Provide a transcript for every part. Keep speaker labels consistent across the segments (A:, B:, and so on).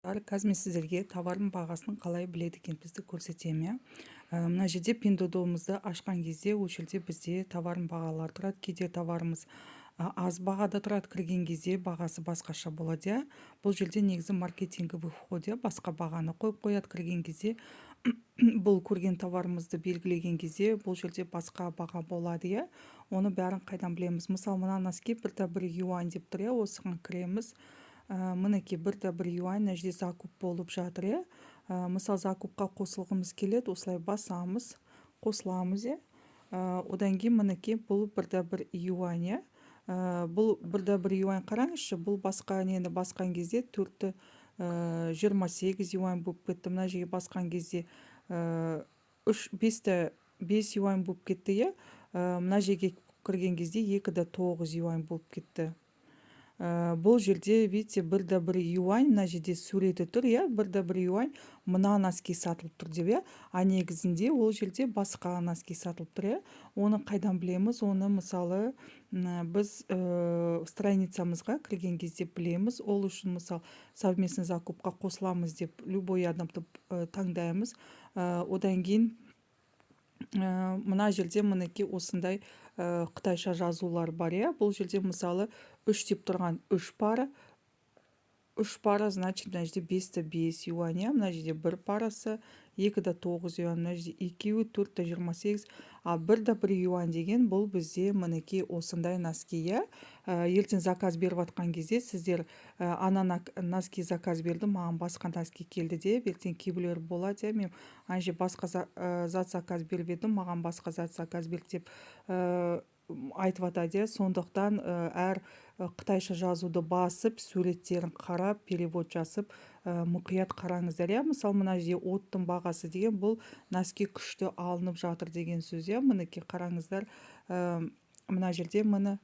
A: Қазір мен сіздерге товардың бағасын қалай біледі екенімізді көрсетемін. Мына жерде Pinduodu'мызды ашқан кезде ол жерде бізде товардың бағалары тұрады. Кейде товарымыз аз бағада тұрады, кірген кезде бағасы басқаша болады. Бұл жерде негізі маркетинговый вход, басқа бағаны қойып қояды кірген кезде. Бұл көрген товарымызды белгілеген кезде бұл жерде басқа баға болады. Оны бәрін қайдан білеміз? Мысалы, мына носки 1 юань деп тұр. Осыған кіреміз. Мінекей 1 юань мына жерде закуп болып жатыр. Мысалы, закупқа қосылғымыз келеді, осылай басамыз, қосыламыз. Одан кейін мінекей бұл 1 юань. Бұл 1 юань қараңызшы, бұл басқа нені басқан кезде 28 юань болып кетті. Мына жерге басқан кезде 5 юань болып кетті. Мына жерге кірген кезде 2,9 юань болып кетті. Бұл жерде, видите, 1 юань, мына жерде суреті тұр, 1 юань мына носки сатылып тұр деп, а негізінде ол жерде басқа носки сатылып тұр. Оны қайдан білеміз? Оны мысалы біз страницамызға кірген кезде білеміз. Ол үшін мысалы совместный закупқа қосыламыз деп любой адамды таңдаймыз. Одан кейін мына жерде мінекей осындай қытайша жазулар бар. Бұл жерде мысалы 3 деп тұрған 3 пара. 3 пара, значит, мына жерде 5 юань. Мына жерде 1 парасы 2,9 юань. Мына жерде 2-і 4,28. А 1 юань деген бұл бізде мінекей осындай носки. Ертең заказ беріп атқан кезде сіздер ана носки заказ берді, маған басқа носки келді деп, ертең кейбіреулер болады. Мен анже басқа зат заказ беріп едім, маған басқа зат заказ берді деп айтып атады. Сондықтан әр қытайша жазуды басып, суреттерін қарап, перевод жасып, мұқият қараңыздар. Мысалы, мына жерде оттың бағасы деген бұл носки күшті алынып жатыр деген сөз. Мінекей қараңыздар, мына жерде міне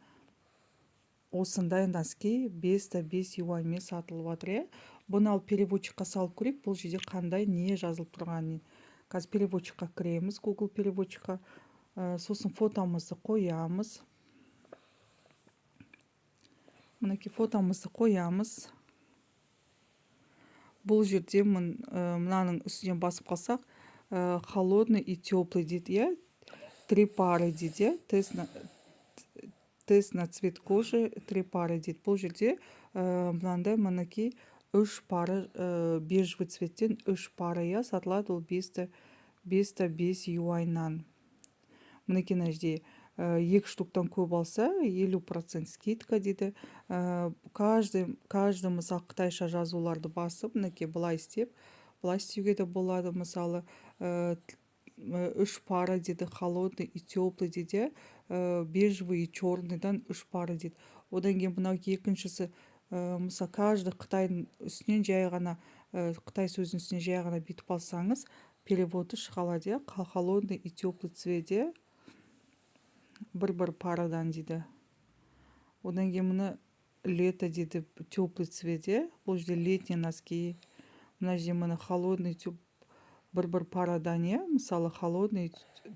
A: осындай носки 5 юаньмен сатылып жатыр. Бұны алып переводчикқа салып көрейік, бұл жерде қандай не жазылып тұрғанын. Қазір переводчикқа кіреміз, Google переводчикқа. Сосын фотомызды қоямыз. Мінекей фотомызды қоямыз. Бұл жерде мынаның үстінен басып қалсақ, холодный и теплый дейді. 3 пары дейді. Тест на цвет кожи 3 пары дейді. Бұл жерде мынандай мінекей 3 пары бежевый цветтен 3 пары сатылады. Ол 5 юаньнан. Мінекей мына жерде 2 штуктан көп алса 50% скидка дейді. Каждый мысалы қытайша жазуларды басып, мінекей былай істеп, былай істеуге де болады. Мысалы 3 пара дейді, холодный и теплый дейді, бежевый и черныйдан 3 пара дейді. Одан кейін мынау екіншісі, мысалы каждый Қытайдың үстінен жай ғана, Қытай сөзінің үстінен жай ғана бүйтіп алсаңыз, переводы шығалады. Холодный и теплый цвет бір парадан дейді. Одан кейін мұны лето дейді, теплый цвет. Бұл жерде летний носки. Мына жерде мұны холодный бір парадан, мысалы холодный,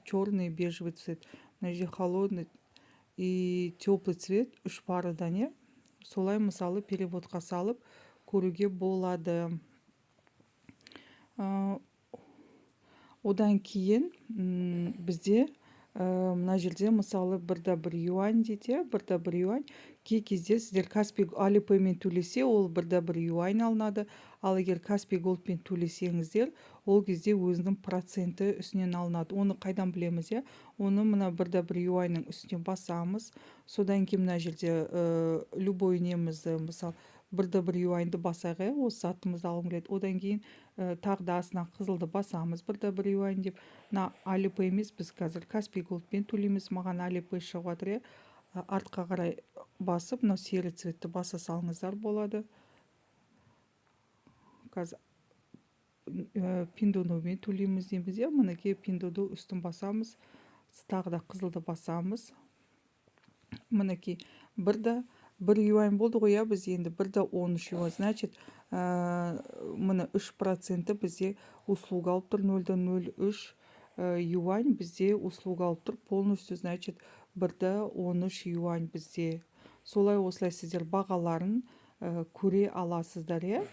A: черный, бежевый цвет. Мына жерде холодный и теплый цвет 3 парадан. Солай мысалы переводқа салып көруге болады. Одан кейін бізде мына жерде мысалы 1 юань дейді, 1 юань. Кей кезде сіздер Каспий Алипеймен төлесе, ол 1 юань алынады. Ал егер Каспий Голдпен төлесеңіздер, ол кезде өзінің проценті үстінен алынады. Оны қайдан білеміз? Оны мына 1 юаньның үстінен басамыз. Содан кейін мына жерде любой немізді, мысалы 1 юаньды басайық, осы затымызды алғым келеді. Одан кейін тағы да астына қызылды басамыз 1 юань деп. Мына Алипей емес, біз қазір Каспий Голдпен төлейміз. Маған Алипей шығып жатыр. Артқа қарай басып, мына серый цветті баса салыңыздар болады. Қазір Pinduodu'мен төлейміз дейміз. Мінекей Pinduodu үстін басамыз. Тағы да қызылды басамыз. Мінекей 1 юань болды ғой, біз енді 1,13 юань. Значит, мұны 3% бізде услуга алып тұр. 0,03 юань бізде услуга алып тұр. Полностью, значит, 1,13 юань бізде. Солай осылай сіздер бағаларын көре аласыздар.